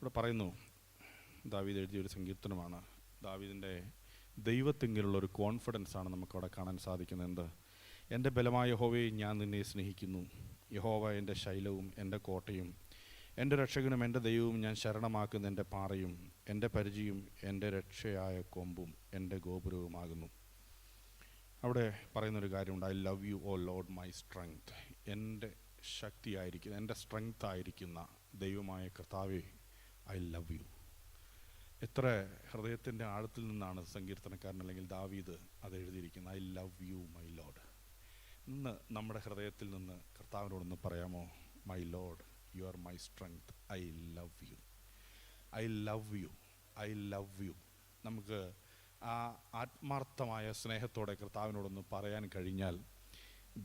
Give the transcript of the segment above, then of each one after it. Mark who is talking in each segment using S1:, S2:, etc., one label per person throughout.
S1: ഇവിടെ പറയുന്നു, ദാവീദ് എഴുതിയൊരു സങ്കീർത്തനമാണ്. ദാവീദിൻ്റെ ദൈവത്തെങ്കിലുള്ള ഒരു കോൺഫിഡൻസാണ് നമുക്കവിടെ കാണാൻ സാധിക്കുന്നത്. എന്ത്? എൻ്റെ ബലമായ യഹോവയെ ഞാൻ നിന്നെ സ്നേഹിക്കുന്നു. യഹോവ എൻ്റെ ശൈലവും എൻ്റെ കോട്ടയും എൻ്റെ രക്ഷകനും എൻ്റെ ദൈവവും, ഞാൻ ശരണമാക്കുന്ന എൻ്റെ പാറയും എൻ്റെ പരിചയും എൻ്റെ രക്ഷയായ കൊമ്പും എൻ്റെ ഗോപുരവുമാകുന്നു. അവിടെ പറയുന്നൊരു കാര്യമുണ്ട്, I love you O Lord my strength. എൻ്റെ ശക്തിയായിരിക്കുന്ന, എൻ്റെ സ്ട്രെങ്ത് ആയിരിക്കുന്ന ദൈവമായ കർത്താവേ, ഐ ലവ് യു. എത്ര ഹൃദയത്തിൻ്റെ ആഴത്തിൽ നിന്നാണ് സങ്കീർത്തനക്കാരൻ അല്ലെങ്കിൽ ദാവീദ് അത് എഴുതിയിരിക്കുന്നത്. I love you my Lord. ഇന്ന് നമ്മുടെ ഹൃദയത്തിൽ നിന്ന് കർത്താവിനോടൊന്ന് പറയാമോ? My Lord, you are my strength. I love U, I love U, I love U. നമുക്ക് ആ ആത്മാർത്ഥമായ സ്നേഹത്തോടെ കർത്താവിനോടൊന്ന് പറയാൻ കഴിഞ്ഞാൽ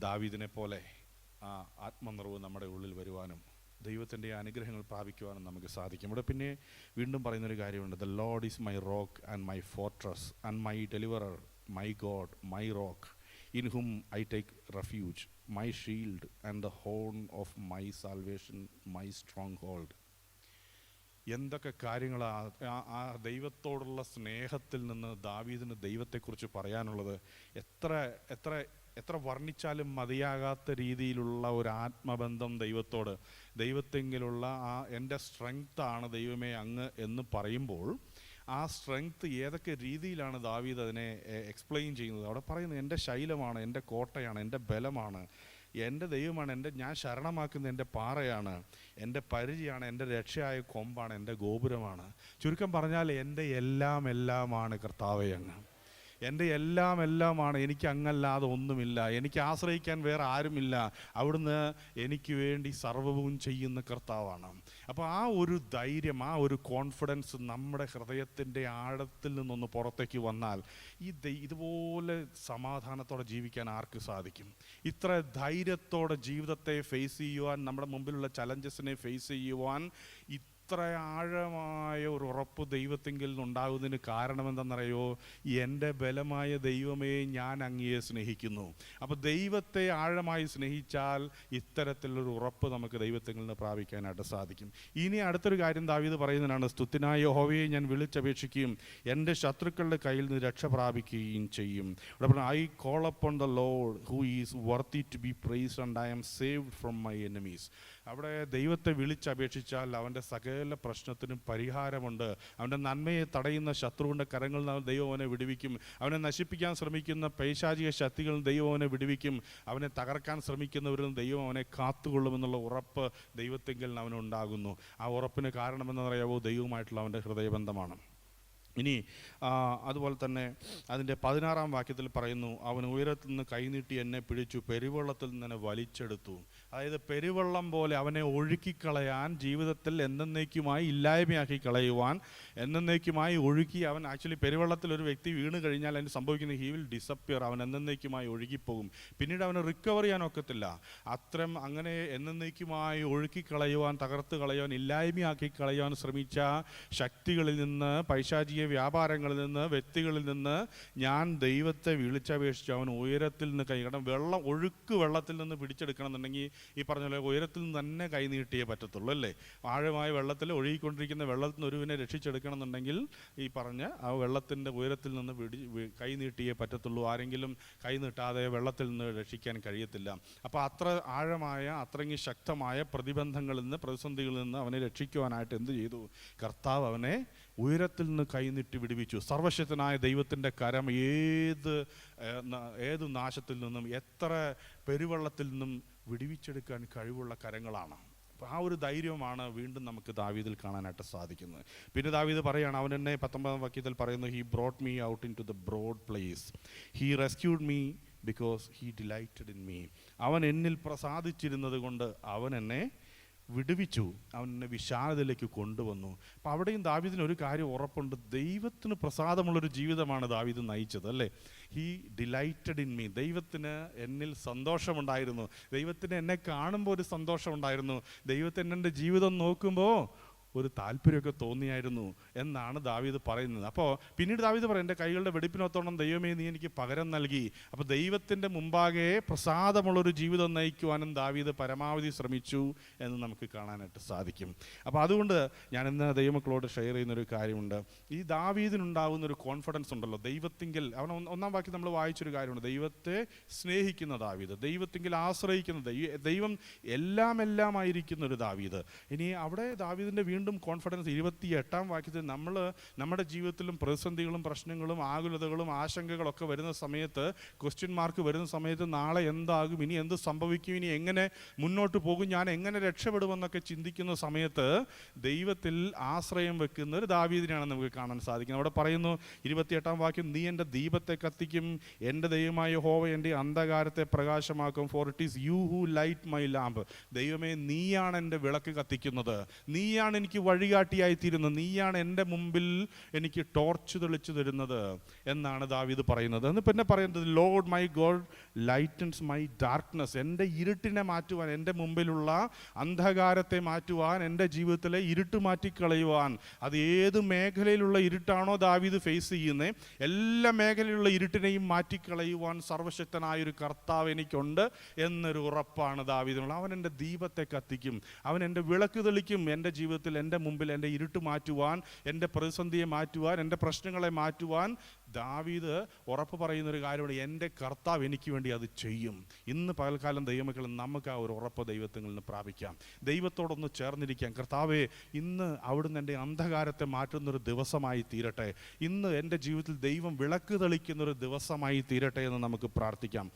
S1: ദാവീദിനെ പോലെ ആ ആത്മനിറവ് നമ്മുടെ ഉള്ളിൽ വരുവാനും ദൈവത്തിൻ്റെ അനുഗ്രഹങ്ങൾ പ്രാപിക്കുവാനും നമുക്ക് സാധിക്കും. ഇവിടെ പിന്നെ വീണ്ടും പറയുന്നൊരു കാര്യമുണ്ട്, the Lord is my rock and my fortress and my deliverer, my God, my rock, in whom I take refuge, my shield and the horn of my salvation, my stronghold. എന്തൊക്കെ കാര്യങ്ങളാണ് ആ ദൈവത്തോടുള്ള സ്നേഹത്തിൽ നിന്ന് ദാവീദിന് ദൈവത്തെക്കുറിച്ച് പറയാനുള്ളത്. എത്ര എത്ര എത്ര വർണ്ണിച്ചാലും മതിയാകാത്ത രീതിയിലുള്ള ഒരു ആത്മബന്ധം ദൈവത്തോട്. ദൈവത്തെങ്കിലുള്ള ആ എൻ്റെ സ്ട്രെങ്ത്താണ് ദൈവമേ അങ്ങ് എന്ന് പറയുമ്പോൾ ആ സ്ട്രെങ്ത് ഏതൊക്കെ രീതിയിലാണ് ദാവീദ് അതിനെ എക്സ്പ്ലെയിൻ ചെയ്യുന്നത്. അവിടെ പറയുന്നത്, എൻ്റെ ശൈലമാണ്, എൻ്റെ കോട്ടയാണ്, എൻ്റെ ബലമാണ്, എൻ്റെ ദൈവമാണ്, ഞാൻ ശരണമാക്കുന്ന എൻ്റെ പാറയാണ്, എൻ്റെ പരിചയാണ്, എൻ്റെ രക്ഷയായ കൊമ്പാണ്, എൻ്റെ ഗോപുരമാണ്. ചുരുക്കം പറഞ്ഞാൽ എൻ്റെ എല്ലാമാണ് കർത്താവേ അങ്ങ്. എൻ്റെ എല്ലാമാണ്. എനിക്ക് അങ്ങല്ലാതെ ഒന്നുമില്ല. എനിക്ക് ആശ്രയിക്കാൻ വേറെ ആരുമില്ല. അവിടുന്ന് എനിക്ക് വേണ്ടി സർവ്വവും ചെയ്യുന്ന കർത്താവാണ്. അപ്പോൾ ആ ഒരു ധൈര്യം, ആ ഒരു കോൺഫിഡൻസ് നമ്മുടെ ഹൃദയത്തിൻ്റെ ആഴത്തിൽ നിന്നൊന്ന് പുറത്തേക്ക് വന്നാൽ ഇതുപോലെ സമാധാനത്തോടെ ജീവിക്കാൻ ആർക്ക് സാധിക്കും? ഇത്ര ധൈര്യത്തോടെ ജീവിതത്തെ ഫേസ് ചെയ്യുവാൻ, നമ്മുടെ മുമ്പിലുള്ള ചലഞ്ചസിനെ ഫേസ് ചെയ്യുവാൻ ഇത്ര ആഴമായ ഒരു ഉറപ്പ് ദൈവത്തെങ്കിൽ നിന്നുണ്ടാകുന്നതിന് കാരണം എന്തെന്നറിയോ? എൻ്റെ ബലമായ ദൈവമേ, ഞാൻ അങ്ങയെ സ്നേഹിക്കുന്നു. അപ്പോൾ ദൈവത്തെ ആഴമായി സ്നേഹിച്ചാൽ ഇത്തരത്തിലൊരു ഉറപ്പ് നമുക്ക് ദൈവത്തെങ്കിൽ നിന്ന് പ്രാപിക്കാനായിട്ട് സാധിക്കും. ഇനി അടുത്തൊരു കാര്യം ദാവീദ് പറയുന്നതാണ്, സ്തുത്യനായ യഹോവയെ ഞാൻ വിളിച്ചപേക്ഷിക്കുകയും എൻ്റെ ശത്രുക്കളുടെ കയ്യിൽ നിന്ന് രക്ഷ പ്രാപിക്കുകയും ചെയ്യും. I call upon the Lord who is worthy to be praised and I am saved from my enemies. അവിടെ ദൈവത്തെ വിളിച്ചപേക്ഷിച്ചാൽ അവൻ്റെ സകല പ്രശ്നത്തിനും പരിഹാരമുണ്ട്. അവൻ്റെ നന്മയെ തടയുന്ന ശത്രുവിൻ്റെ കരങ്ങളിൽ നിന്ന് ദൈവം അവനെ വിടുവിക്കും. അവനെ നശിപ്പിക്കാൻ ശ്രമിക്കുന്ന പൈശാചിക ശക്തികളിൽ ദൈവം അവനെ വിടുവിക്കും. അവനെ തകർക്കാൻ ശ്രമിക്കുന്നവരിൽ ദൈവം അവനെ കാത്തുകൊള്ളുമെന്നുള്ള ഉറപ്പ് ദൈവത്തെങ്കിൽ അവനുണ്ടാകുന്നു. ആ ഉറപ്പിന് കാരണമെന്നറിയാവോ? ദൈവവുമായിട്ടുള്ള അവൻ്റെ ഹൃദയബന്ധമാണ്. ഇനി അതുപോലെ തന്നെ അതിൻ്റെ 16-ാം വാക്യത്തിൽ പറയുന്നു, അവൻ ഉയരത്തിൽ നിന്ന് കൈനീട്ടി എന്നെ പിടിച്ചു, പെരുവെള്ളത്തിൽ നിന്ന് എന്നെ വലിച്ചെടുത്തു. അതായത് പെരുവെള്ളം പോലെ അവനെ ഒഴുക്കിക്കളയാൻ, ജീവിതത്തിൽ എന്നേക്കുമായി ഇല്ലായ്മയാക്കി കളയുവാൻ, എന്നേക്കുമായി ഒഴുക്കി അവൻ ആക്ച്വലി പെരുവെള്ളത്തിൽ ഒരു വ്യക്തി വീണ് കഴിഞ്ഞാൽ അതിന് സംഭവിക്കുന്നത്, ഹി വിൽ ഡിസപ്പിയർ. അവൻ എന്നേക്കുമായി ഒഴുകിപ്പോകും. പിന്നീട് അവന് റിക്കവർ ചെയ്യാൻ ഒക്കത്തില്ല. അത്തരം അങ്ങനെ എന്നേക്കുമായി ഒഴുക്കിക്കളയുവാൻ, തകർത്ത് കളയുവാൻ, ഇല്ലായ്മയാക്കി കളയുവാൻ ശ്രമിച്ച ശക്തികളിൽ നിന്ന്, പൈശാചിക വ്യാപാരങ്ങളിൽ നിന്ന്, വ്യക്തികളിൽ നിന്ന് ഞാൻ ദൈവത്തെ വിളിച്ചപേക്ഷിച്ചു. അവൻ ഉയരത്തിൽ നിന്ന് കാരണം ഒഴുക്ക് വെള്ളത്തിൽ നിന്ന് പിടിച്ചെടുക്കണം എന്നുണ്ടെങ്കിൽ ഈ പറഞ്ഞ പോലെ ഉയരത്തിൽ നിന്ന് തന്നെ കൈ നീട്ടിയേ പറ്റത്തുള്ളൂ, അല്ലേ? ആഴമായ വെള്ളത്തിൽ ഒഴുകിക്കൊണ്ടിരിക്കുന്ന വെള്ളത്തിൽ നിന്ന് ഒരുവിനെ രക്ഷിച്ചെടുക്കണം എന്നുണ്ടെങ്കിൽ ഈ പറഞ്ഞ ആ വെള്ളത്തിൻ്റെ ഉയരത്തിൽ നിന്ന് കൈ നീട്ടിയേ പറ്റത്തുള്ളൂ. ആരെങ്കിലും കൈ നീട്ടാതെ വെള്ളത്തിൽ നിന്ന് രക്ഷിക്കാൻ കഴിയത്തില്ല. അപ്പോൾ അത്ര ആഴമായ, അത്രയും ശക്തമായ പ്രതിബന്ധങ്ങളിൽ നിന്ന്, പ്രതിസന്ധികളിൽ നിന്ന് അവനെ രക്ഷിക്കുവാനായിട്ട് എന്ത് ചെയ്തു? കർത്താവ് അവനെ ഉയരത്തിൽ നിന്ന് കൈനീട്ടി വിടുവിച്ചു. സർവശക്തനായ ദൈവത്തിൻ്റെ കരം ഏത് നാശത്തിൽ നിന്നും, എത്ര പെരുവെള്ളത്തിൽ നിന്നും വിടുവിച്ചെടുക്കാൻ കഴിവുള്ള കരങ്ങളാണ്. അപ്പോൾ ആ ഒരു ധൈര്യമാണ് വീണ്ടും നമുക്ക് ദാവീദിൽ കാണാനായിട്ട് സാധിക്കുന്നത്. പിന്നെ ദാവീദ് പറയുകയാണ്, അവൻ എന്നെ 19-ാം വാക്യത്തിൽ പറയുന്നു, he brought me out into the broad place, he rescued me because he delighted in me. അവൻ എന്നിൽ പ്രസാദിച്ചിരുന്നത് കൊണ്ട് അവൻ എന്നെ വിടുവിച്ചു, അവൻ എന്നെ വിശാലതയിലേക്ക് കൊണ്ടുവന്നു. അപ്പോൾ അവിടെയും ദാവീദിന് ഒരു കാര്യം ഉറപ്പുണ്ട്, ദൈവത്തിന് പ്രസാദമുള്ളൊരു ജീവിതമാണ് ദാവീദ് നയിച്ചത്, അല്ലേ? He delighted in me. ദൈവത്തിന് എന്നിൽ സന്തോഷമുണ്ടായിരുന്നു. ദൈവത്തിന് എന്നെ കാണുമ്പോൾ ഒരു സന്തോഷമുണ്ടായിരുന്നു. ദൈവത്തിന് എൻ്റെ ജീവിതം നോക്കുമ്പോൾ ഒരു താല്പര്യമൊക്കെ തോന്നിയായിരുന്നു എന്നാണ് ദാവീദ് പറയുന്നത്. അപ്പോൾ പിന്നീട് ദാവീദ് പറയും, എൻ്റെ കൈകളുടെ വെടിപ്പിനൊത്തോണം ദൈവമേ നീ എനിക്ക് പകരം നൽകി. അപ്പോൾ ദൈവത്തിൻ്റെ മുമ്പാകെ പ്രസാദമുള്ളൊരു ജീവിതം നയിക്കുവാനും ദാവീദ് പരമാവധി ശ്രമിച്ചു എന്ന് നമുക്ക് കാണാനായിട്ട് സാധിക്കും. അപ്പോൾ അതുകൊണ്ട് ഞാൻ ഇന്ന് ദൈവമക്കളോട് ഷെയർ ചെയ്യുന്നൊരു കാര്യമുണ്ട്. ഈ ദാവീദിനുണ്ടാകുന്നൊരു കോൺഫിഡൻസ് ഉണ്ടല്ലോ, ദൈവത്തിങ്കിൽ അവൻ ഒന്നാം വാക്യം നമ്മൾ വായിച്ചൊരു കാര്യമുണ്ട്, ദൈവത്തെ സ്നേഹിക്കുന്ന ദാവീദ്, ദൈവത്തിങ്കിൽ ആശ്രയിക്കുന്ന ദൈവം എല്ലാം ആയിരിക്കുന്ന ഒരു ദാവീദ്. ഇനി അവിടെ ദാവീദിൻ്റെ വീണ്ടും കോൺഫിഡൻസ് 28-ാം വാക്യത്തിൽ നമ്മുടെ ജീവിതത്തിലും പ്രതിസന്ധികളും പ്രശ്നങ്ങളും ആകുലതകളും ആശങ്കകളൊക്കെ വരുന്ന സമയത്ത്, ക്വസ്റ്റ്യൻ മാർക്ക് വരുന്ന സമയത്ത്, നാളെ എന്താകും, ഇനി എന്ത് സംഭവിക്കും, ഇനി എങ്ങനെ മുന്നോട്ട് പോകും, ഞാൻ എങ്ങനെ രക്ഷപ്പെടുമെന്നൊക്കെ ചിന്തിക്കുന്ന സമയത്ത് ദൈവത്തിൽ ആശ്രയം വെക്കുന്ന ഒരു ദാവീദിനെയാണ് നമുക്ക് കാണാൻ സാധിക്കുന്നത്. അവിടെ പറയുന്നു 28-ാം വാക്യം, നീ എൻ്റെ ദീപത്തെ കത്തിക്കും, എൻ്റെ ദൈവമായ യഹോവ എൻ്റെ അന്ധകാരത്തെ പ്രകാശമാക്കും. For it is you who light my lamp. ദൈവമേ നീയാണ് എൻ്റെ വിളക്ക് കത്തിക്കുന്നത്, നീയാണ് എനിക്ക് വഴികാട്ടിയായി തീരുന്നത്, നീയാണ് എൻ്റെ മുമ്പിൽ എനിക്ക് ടോർച്ച് തെളിച്ചു തരുന്നത് എന്നാണ് ദാവീദ് പറയുന്നത്. എന്ന് പിന്നെ പറയുന്നത്, Lord my God lightens my darkness. എൻ്റെ ഇരുട്ടിനെ മാറ്റുവാൻ, എൻ്റെ മുമ്പിലുള്ള അന്ധകാരത്തെ മാറ്റുവാൻ, എൻ്റെ ജീവിതത്തിലെ ഇരുട്ട് മാറ്റിക്കളയുവാൻ, അത് ഏത് മേഖലയിലുള്ള ഇരുട്ടാണോ ദാവീദ് ഫേസ് ചെയ്യുന്നത്, എല്ലാ മേഖലയിലുള്ള ഇരുട്ടിനെയും മാറ്റിക്കളയുവാൻ സർവശക്തനായൊരു കർത്താവ് എനിക്കുണ്ട് എന്നൊരു ഉറപ്പാണ് ദാവീദിനുള്ള. അവൻ എൻ്റെ ദീപത്തെ കത്തിക്കും, അവൻ എൻ്റെ വിളക്ക് തെളിക്കും. എൻ്റെ ജീവിതത്തിൽ എൻ്റെ മുമ്പിൽ എൻ്റെ ഇരുട്ട് മാറ്റുവാൻ, എൻ്റെ പ്രതിസന്ധിയെ മാറ്റുവാൻ, എൻ്റെ പ്രശ്നങ്ങളെ മാറ്റുവാൻ ദാവീദ് ഉറപ്പ് പറയുന്നൊരു കാര്യമാണ്, എൻ്റെ കർത്താവ് എനിക്ക് വേണ്ടി അത് ചെയ്യും. ഇന്ന് പകൽക്കാലം ദൈവമക്കൾ നമുക്ക് ആ ഒരു ഉറപ്പ് ദൈവത്തിൽ നിന്ന് പ്രാപിക്കാം, ദൈവത്തോടൊന്ന് ചേർന്നിരിക്കാം. കർത്താവേ, ഇന്ന് അവിടുന്ന് എൻ്റെ അന്ധകാരത്തെ മാറ്റുന്നൊരു ദിവസമായി തീരട്ടെ, ഇന്ന് എൻ്റെ ജീവിതത്തിൽ ദൈവം വിളക്ക് തെളിക്കുന്നൊരു ദിവസമായി തീരട്ടെ എന്ന് നമുക്ക് പ്രാർത്ഥിക്കാം.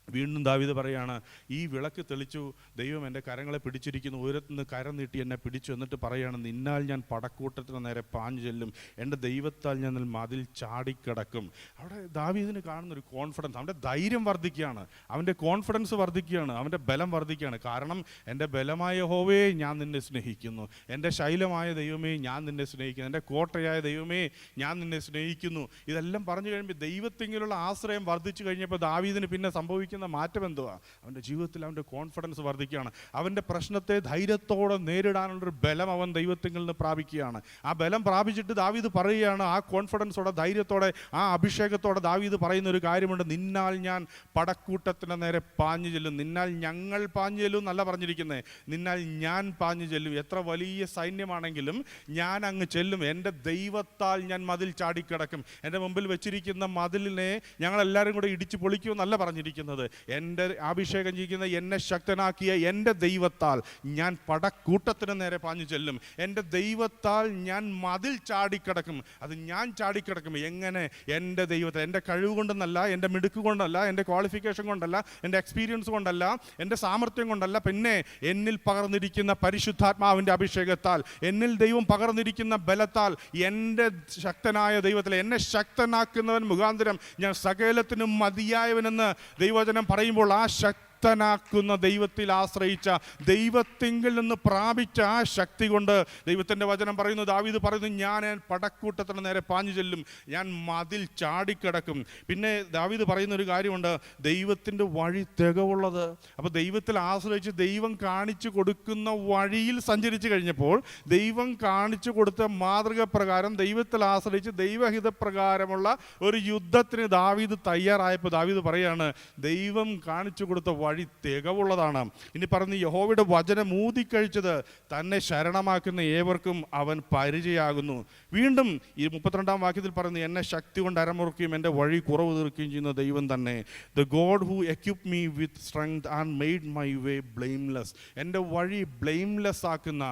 S1: വീണ്ടും ദാവീദ് പറയാണ്, ഈ വിളക്ക് തെളിച്ചു, ദൈവം എൻ്റെ കരങ്ങളെ പിടിച്ചിരിക്കുന്നു, ഉയരത്തുനിന്ന് കരം നീട്ടി എന്നെ പിടിച്ചു. എന്നിട്ട് പറയാണ്, നിന്നാൽ ഞാൻ പടക്കൂട്ടത്തിന് നേരെ പാഞ്ഞു ചെല്ലും, എൻ്റെ ദൈവത്താൽ ഞാൻ മതിൽ ചാടിക്കിടക്കും. അവിടെ ദാവീദിന് കാണുന്നൊരു കോൺഫിഡൻസ്, അവൻ്റെ ധൈര്യം വർദ്ധിക്കുകയാണ്, അവൻ്റെ കോൺഫിഡൻസ് വർദ്ധിക്കുകയാണ്, അവൻ്റെ ബലം വർദ്ധിക്കുകയാണ്. കാരണം എൻ്റെ ബലമായ യഹോവേ ഞാൻ നിന്നെ സ്നേഹിക്കുന്നു, എൻ്റെ ശൈലമായ ദൈവമേ ഞാൻ നിന്നെ സ്നേഹിക്കുന്നു, എൻ്റെ കോട്ടയായ ദൈവമേ ഞാൻ നിന്നെ സ്നേഹിക്കുന്നു. ഇതെല്ലാം പറഞ്ഞു കഴിയുമ്പോൾ ദൈവത്തെങ്കിലുള്ള ആശ്രയം വർദ്ധിച്ചു കഴിഞ്ഞപ്പോൾ ദാവീദിന് പിന്നെ സംഭവിക്കുന്ന മാറ്റം എന്തുവാ? അവൻ്റെ ജീവിതത്തിൽ അവൻ്റെ കോൺഫിഡൻസ് വർദ്ധിക്കുകയാണ്, അവൻ്റെ പ്രശ്നത്തെ ധൈര്യത്തോടെ നേരിടാനുള്ളൊരു ബലം അവൻ ദൈവത്തിൽ നിന്ന് പ്രാപിക്കുകയാണ്. ആ ബലം പ്രാപിച്ചിട്ട് ദാവീദ് പറയുകയാണ്, ആ കോൺഫിഡൻസോടെ, ധൈര്യത്തോടെ, ആ അഭിഷേകത്തോടെ ദാവീദ് പറയുന്ന ഒരു കാര്യമുണ്ട്, നിന്നാൽ ഞാൻ പടക്കൂട്ടത്തിന് നേരെ പാഞ്ഞു ചെല്ലും. നിന്നാൽ ഞങ്ങൾ പാഞ്ഞു ചെല്ലും എന്നല്ല പറഞ്ഞിരിക്കുന്നത്, നിന്നാൽ ഞാൻ പാഞ്ഞു ചെല്ലും. എത്ര വലിയ സൈന്യമാണെങ്കിലും ഞാൻ അങ്ങ് ചെല്ലും, എൻ്റെ ദൈവത്താൽ ഞാൻ മതിൽ ചാടിക്കിടക്കും. എൻ്റെ മുമ്പിൽ വെച്ചിരിക്കുന്ന മതിലിനെ ഞങ്ങളെല്ലാവരും കൂടെ ഇടിച്ചു പൊളിക്കുമെന്നല്ല പറഞ്ഞിരിക്കുന്നത്, എൻ്റെ അഭിഷേകം ചെയ്യുന്ന എന്നെ ശക്തനാക്കിയ എൻ്റെ ദൈവത്താൽ ഞാൻ പടക്കൂട്ടത്തിന് നേരെ പാഞ്ഞു ചെല്ലും, എൻ്റെ ദൈവത്താൽ ഞാൻ മതിൽ ചാടിക്കിടക്കും. അത് ഞാൻ ചാടിക്കിടക്കും എങ്ങനെ? എൻ്റെ ദൈവത്തെ, എൻ്റെ കഴിവ് കൊണ്ടെന്നല്ല, എൻ്റെ മിടുക്ക് കൊണ്ടല്ല, എൻ്റെ ക്വാളിഫിക്കേഷൻ കൊണ്ടല്ല, എൻ്റെ എക്സ്പീരിയൻസ് കൊണ്ടല്ല, എൻ്റെ സാമർത്ഥ്യം കൊണ്ടല്ല, പിന്നെ എന്നിൽ പകർന്നിരിക്കുന്ന പരിശുദ്ധാത്മാവിൻ്റെ അഭിഷേകത്താൽ, എന്നിൽ ദൈവം പകർന്നിരിക്കുന്ന ബലത്താൽ, എൻ്റെ ശക്തനായ ദൈവത്തിൽ എന്നെ ശക്തനാക്കുന്നവൻ മുഖാന്തരം ഞാൻ സകലത്തിനും മതിയായവനെന്ന് ദൈവവചനം പറയുമ്പോൾ, ആ ശക്തനാക്കുന്ന ദൈവത്തിൽ ആശ്രയിച്ച, ദൈവത്തിങ്കിൽ നിന്ന് പ്രാപിച്ച ആ ശക്തി കൊണ്ട് ദൈവത്തിൻ്റെ വചനം പറയുന്നു, ദാവീദ് പറയുന്നു, ഞാൻ പടക്കൂട്ടത്തിന് നേരെ പാഞ്ഞു ചെല്ലും, ഞാൻ മതിൽ ചാടിക്കിടക്കും. പിന്നെ ദാവീദ് പറയുന്ന ഒരു കാര്യമുണ്ട്, ദൈവത്തിൻ്റെ വഴി തികവുള്ളത്. അപ്പോൾ ദൈവത്തിൽ ആശ്രയിച്ച് ദൈവം കാണിച്ചു കൊടുക്കുന്ന വഴിയിൽ സഞ്ചരിച്ചു കഴിഞ്ഞപ്പോൾ, ദൈവം കാണിച്ചു കൊടുത്ത മാതൃക പ്രകാരം, ദൈവത്തിൽ ആശ്രയിച്ച് ദൈവഹിതപ്രകാരമുള്ള ഒരു യുദ്ധത്തിന് ദാവീദ് തയ്യാറായപ്പോൾ ദാവീദ് പറയാണ്, ദൈവം കാണിച്ചു കൊടുത്ത വഴി തികവുള്ളതാണ്. ഇനി പറഞ്ഞ്, യഹോവയുടെ വചനം ഊതിക്കഴിച്ചത് തന്നെ ശരണമാക്കുന്ന ഏവർക്കും അവൻ പരിചയമാകുന്നു. വീണ്ടും ഈ 32-ാം വാക്യത്തിൽ പറയുന്നു, എന്നെ ശക്തി കൊണ്ട് അരമുറുക്കുകയും എൻ്റെ വഴി കുറവ് തീർക്കുകയും ചെയ്യുന്ന ദൈവം തന്നെ. The God who equip me with strength and made my way blameless. എൻ്റെ വഴി ബ്ലെയിംലെസ് ആക്കുന്ന,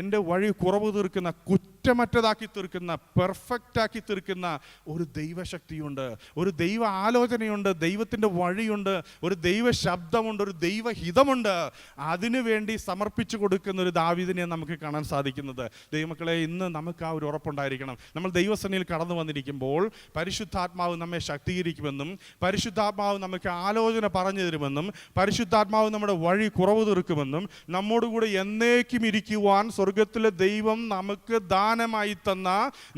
S1: എൻ്റെ വഴി കുറവ് തീർക്കുന്ന, കുറ്റമറ്റതാക്കി തീർക്കുന്ന, പെർഫെക്റ്റാക്കി തീർക്കുന്ന ഒരു ദൈവശക്തിയുണ്ട്, ഒരു ദൈവ ആലോചനയുണ്ട്, ദൈവത്തിൻ്റെ വഴിയുണ്ട്, ഒരു ദൈവ ശബ്ദമുണ്ട്, ഒരു ദൈവഹിതമുണ്ട്. അതിനുവേണ്ടി സമർപ്പിച്ചു കൊടുക്കുന്ന ഒരു ദാവീദിനെ നമുക്ക് കാണാൻ സാധിക്കുന്നത്. ദൈവമക്കളെ, ഇന്ന് നമുക്ക് ആ ഒരു ഉറപ്പുണ്ടായിരിക്കണം. നമ്മൾ ദൈവസന്നിധിയിൽ കടന്നു വന്നിരിക്കുമ്പോൾ പരിശുദ്ധാത്മാവ് നമ്മെ ശക്തീകരിക്കുമെന്നും, പരിശുദ്ധാത്മാവ് നമുക്ക് ആലോചന പറഞ്ഞു തരുമെന്നും, പരിശുദ്ധാത്മാവ് നമ്മുടെ വഴി കുറവ് തീർക്കുമെന്നും, നമ്മോടുകൂടെ എന്നേക്കും ഇരിക്കുവാൻ സ്വർഗത്തിലെ ദൈവം നമുക്ക് ദാനമായി തന്ന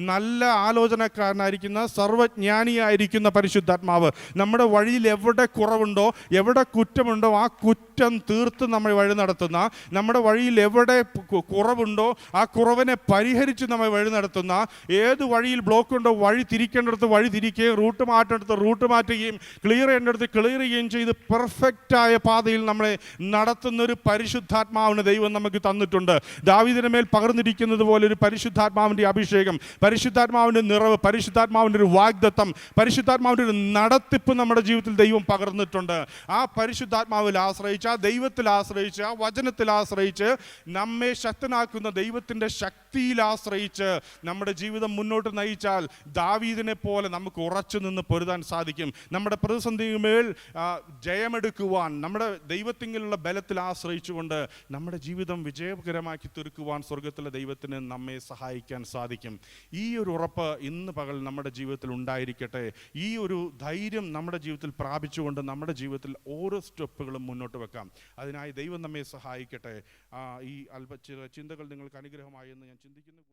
S1: നല്ല ആലോചനക്കാരനായിരിക്കുന്ന സർവജ്ഞാനിയായിരിക്കുന്ന പരിശുദ്ധാത്മാവ് നമ്മുടെ വഴിയിൽ എവിടെ കുറവുണ്ടോ, എവിടെ കുറ്റമുണ്ടോ ആ കുറ്റം തീർത്ത് നമ്മൾ വഴി നടത്തുന്ന, നമ്മുടെ വഴിയിൽ എവിടെ കുറവുണ്ടോ ആ കുറവിനെ പരിഹരിച്ച് നമ്മൾ വഴി നടത്തുന്ന, ഏത് വഴിയിൽ ബ്ലോക്ക് ഉണ്ടോ വഴി തിരിക്കേണ്ടടുത്ത് വഴി തിരിക്കുകയും റൂട്ട് മാറ്റേണ്ടടുത്ത് റൂട്ട് മാറ്റുകയും ക്ലിയർ ചെയ്യേണ്ടടുത്ത് ക്ലിയർ ചെയ്യുകയും ചെയ്ത് പെർഫെക്റ്റായ പാതയിൽ നമ്മളെ നടത്തുന്നൊരു പരിശുദ്ധാത്മാവിന് ദൈവം നമുക്ക് തന്നിട്ടുണ്ട്. ദാവീദിന്റെ മേൽ പകർന്നിരിക്കുന്നത് പോലെ ഒരു പരിശുദ്ധാത്മാവിൻ്റെ അഭിഷേകം, പരിശുദ്ധാത്മാവിൻ്റെ നിറവ്, പരിശുദ്ധാത്മാവിൻ്റെ ഒരു വാഗ്ദത്തം, പരിശുദ്ധാത്മാവിൻ്റെ ഒരു നടത്തിപ്പ് നമ്മുടെ ജീവിതത്തിൽ ദൈവം പകർന്നിട്ടുണ്ട്. ആ പരിശുദ്ധാത്മാവിൽ ആശ്രയിച്ച്, ആ ദൈവത്തിൽ ആശ്രയിച്ച്, ആ വചനത്തിൽ ആശ്രയിച്ച്, നമ്മെ ശക്തനാക്കുന്ന ദൈവത്തിൻ്റെ ശക്തിയിൽ ആശ്രയിച്ച് നമ്മുടെ ജീവിതം മുന്നോട്ട് നയിച്ചാൽ ദാവീദിനെ പോലെ നമുക്ക് ഉറച്ചു നിന്ന് പൊരുതാൻ സാധിക്കും. നമ്മുടെ പ്രതിസന്ധിമേൽ ജയമെടുക്കുവാൻ, നമ്മുടെ ദൈവത്തിലുള്ള ബലത്തിൽ ആശ്രയിച്ചുകൊണ്ട് നമ്മുടെ ജീവിതം വിജയകരമാക്കി തീർക്കുവാൻ സ്വർഗത്തിലെ ദൈവത്തിന് നമ്മെ സഹായിക്കാൻ സാധിക്കും. ഈ ഒരു ഉറപ്പ് ഇന്ന് പകൽ നമ്മുടെ ജീവിതത്തിൽ ഉണ്ടായിരിക്കട്ടെ. ഈ ഒരു ധൈര്യം നമ്മുടെ ജീവിതത്തിൽ പ്രാപിച്ചുകൊണ്ട് നമ്മുടെ ജീവിതത്തിൽ ഓരോ സ്റ്റെപ്പുകളും മുന്നോട്ട് വെക്കാം. അതിനായി ദൈവം നമ്മെ സഹായിക്കട്ടെ. ഈ ചിന്തകൾ നിങ്ങൾക്ക് അനുഗ്രഹമായി എന്ന് ഞാൻ ചിന്തിക്കുന്നു.